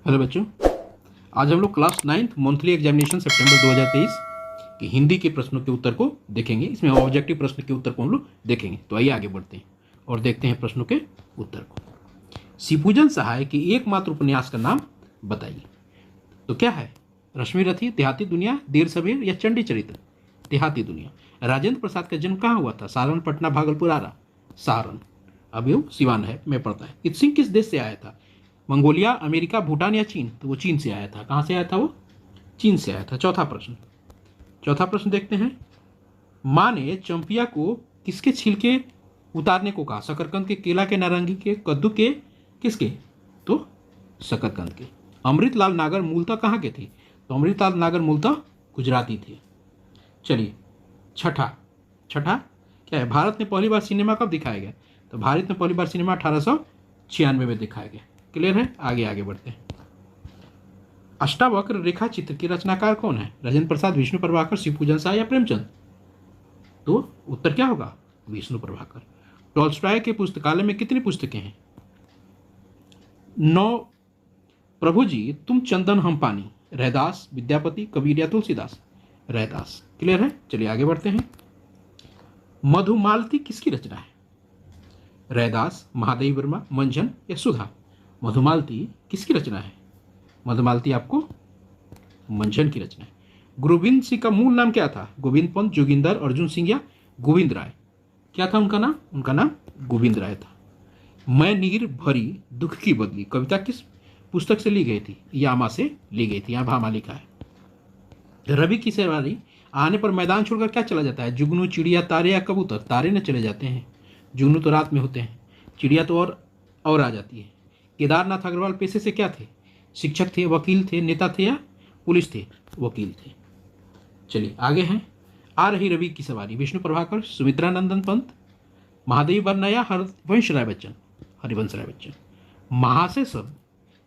Hello बच्चों, आज हम लोग क्लास 9th मंथली एग्जामिनेशन सितंबर 2023 के हिंदी के प्रश्नों के उत्तर को देखेंगे। इसमें ऑब्जेक्टिव प्रश्न के उत्तर को हम लोग देखेंगे। तो आइए आगे बढ़ते हैं और देखते हैं प्रश्नों के उत्तर को। शिवपूजन सहाय के एकमात्र उपन्यास का नाम बताइए। तो क्या है? रश्मि रथी, देहाती दुनिया, देर सवेर या चंडी चरित्र? देहाती दुनिया। राजेंद्र प्रसाद का जन्म कहाँ हुआ था? सारण, पटना, भागलपुर, आरा? सारण। अब ये सिवान है में पड़ता है। इत सिंह किस देश से आया था? मंगोलिया, अमेरिका, भूटान या चीन? तो वो चीन से आया था। कहाँ से आया था वो? चीन से आया था। चौथा प्रश्न देखते हैं। माँ ने चंपिया को किसके छिलके उतारने को कहा? शकरकंद के, केला के, नारंगी के, कद्दू के, किसके? तो शकरकंद के। अमृतलाल नागर मूलतः कहाँ के थे? तो अमृतलाल नागर मूलतः गुजराती थे। चलिए छठा क्या है? भारत में पहली बार सिनेमा कब दिखाया गया? तो भारत में पहली बार सिनेमा 1896 में दिखाया गया। क्लियर है? आगे बढ़ते हैं। अष्टावक्र रेखा चित्र के रचनाकार कौन है? राजेंद्र प्रसाद, विष्णु प्रभाकर, शिवपूजन शाह या प्रेमचंद? तो उत्तर क्या होगा? विष्णु प्रभाकर। टॉल्स्टॉय के पुस्तकालय में कितनी पुस्तकें हैं? 9। प्रभु जी तुम चंदन हम पानी, रैदास, विद्यापति, कबीर या तुलसीदास? रैदास। क्लियर है? चलिए आगे बढ़ते हैं। मधुमालती किसकी रचना है? रैदास, महादेवी वर्मा, मंझन या सुधा? मधुमालती किसकी रचना है? मधुमालती आपको मंझन की रचना है। गोविंद सिंह का मूल नाम क्या था? गोविंद पंत, जोगिंदर, अर्जुन सिंह या गोविंद राय? क्या था उनका नाम? उनका नाम गोविंद राय था। मैं नीर भरी दुख की बदली कविता किस पुस्तक से ली गई थी? यामा से ली गई थी। यहाँ भामा लिखा है। रवि की सवारी आने पर मैदान छोड़कर क्या चला जाता है? जुगनू, चिड़िया, तारे या कबूतर? तारे न चले जाते हैं। जुगनू तो रात में होते हैं, चिड़िया तो और आ जाती है। केदारनाथ अग्रवाल पेशे से क्या थे? शिक्षक थे, वकील थे, नेता थे या पुलिस थे? वकील थे। चलिए आगे हैं। आ रही रवि की सवारी, विष्णु प्रभाकर, सुमित्रा नंदन पंत, महादेवी वर्मा या हरिवंश राय बच्चन? हरिवंश राय बच्चन। महाशय शब्द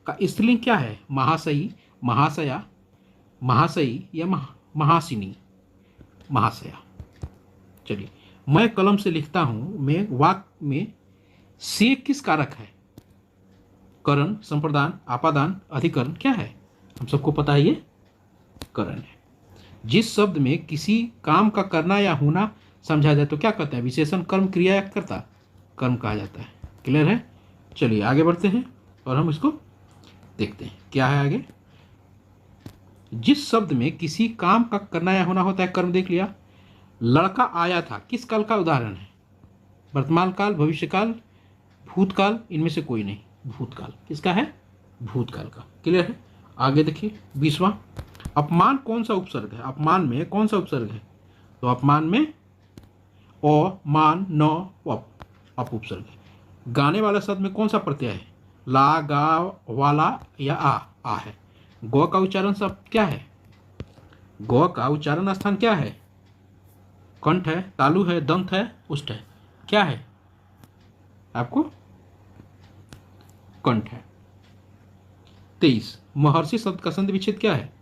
का स्त्रीलिंग क्या है? महाशयी, महाशया, महाशयी या महासिनी? महाशया। चलिए, मैं कलम से लिखता हूं में वाक्य में से किस कारक है? करण, संप्रदान, आपादान, अधिकरण? क्या है? हम सबको पता है ये करण है। जिस शब्द में किसी काम का करना या होना समझा जाए तो क्या कहते हैं? विशेषण, कर्म, क्रिया या कर्ता? कर्म कहा जाता है। क्लियर है? चलिए आगे बढ़ते हैं और हम इसको देखते हैं क्या है आगे। जिस शब्द में किसी काम का करना या होना होता है, कर्म देख लिया। लड़का आया था किस काल का उदाहरण है? वर्तमान काल, भविष्यकाल, भूतकाल? इनमें से कोई नहीं। भूतकाल। किसका है? भूतकाल का। क्लियर है? आगे देखिए 20वां। अपमान कौन सा उपसर्ग है? अपमान में कौन सा उपसर्ग है? तो अपमान में अ, मान, न, अप उपसर्ग है। गाने वाला शब्द में कौन सा प्रत्यय है? ला, गा, वाला या आ है। गौ का उच्चारण शब्द क्या है? गौ का उच्चारण स्थान क्या है? कंठ है, तालु है, दंत है, उष्ट है? क्या है आपको? कंठ है। 23। महर्षि शब्द का संधि विच्छेद क्या है?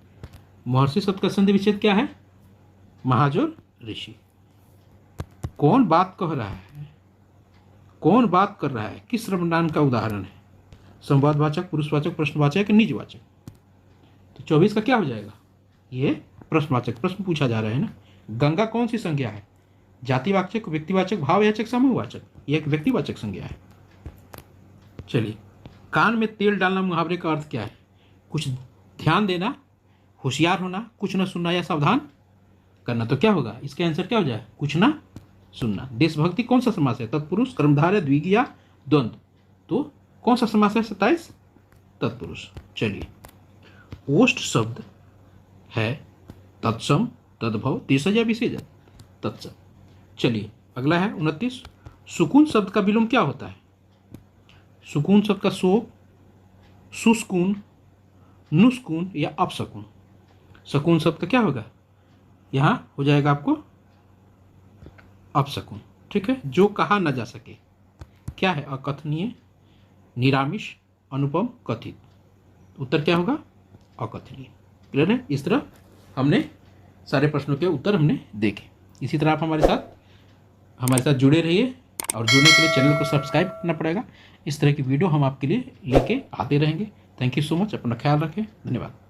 महर्षि शब्द का संधि विच्छेद क्या है? महाजोर ऋषि। कौन बात कह रहा है? कौन बात कर रहा है किस सर्वनाम का उदाहरण है? संवादवाचक, पुरुषवाचक, प्रश्नवाचक, निजवाचक? तो 24 का क्या हो जाएगा? ये प्रश्नवाचक। प्रश्न पूछा जा रहा है ना। गंगा कौन सी संज्ञा है? जातिवाचक, व्यक्तिवाचक, भाववाचक, समूहवाचक? ये एक व्यक्तिवाचक संज्ञा है। चलिए, कान में तेल डालना मुहावरे का अर्थ क्या है? कुछ ध्यान देना, होशियार होना, कुछ न सुनना या सावधान करना? तो क्या होगा? इसका आंसर क्या हो जाए? कुछ ना सुनना। देशभक्ति कौन सा समास है? तत्पुरुष, कर्मधारय, द्विगु या द्वंद्व? तो कौन सा समास है? 27 तत्पुरुष। चलिए, ओष्ठ शब्द है तत्सम, तद्भव, देशज या विशेषण? तत्सम। चलिए अगला है 29। सुकून शब्द का विलोम क्या होता है? सुकून शब्द का शोक, सुस्कून, नुस्कून या अपशकून? सकून शब्द का क्या होगा? यहां हो जाएगा आपको अपशकून। ठीक है? जो कहा न जा सके। क्या है? अकथनीय, निरामिष, अनुपम, कथित? उत्तर क्या होगा? अकथनीय। क्लियर है? इस तरह हमने सारे प्रश्नों के उत्तर हमने देखे। इसी तरह आप हमारे साथ जुड़े रहिए और जुड़ने के लिए चैनल को सब्सक्राइब करना पड़ेगा। इस तरह की वीडियो हम आपके लिए लेके आते रहेंगे। थैंक यू सो मच, अपना ख्याल रखें, धन्यवाद।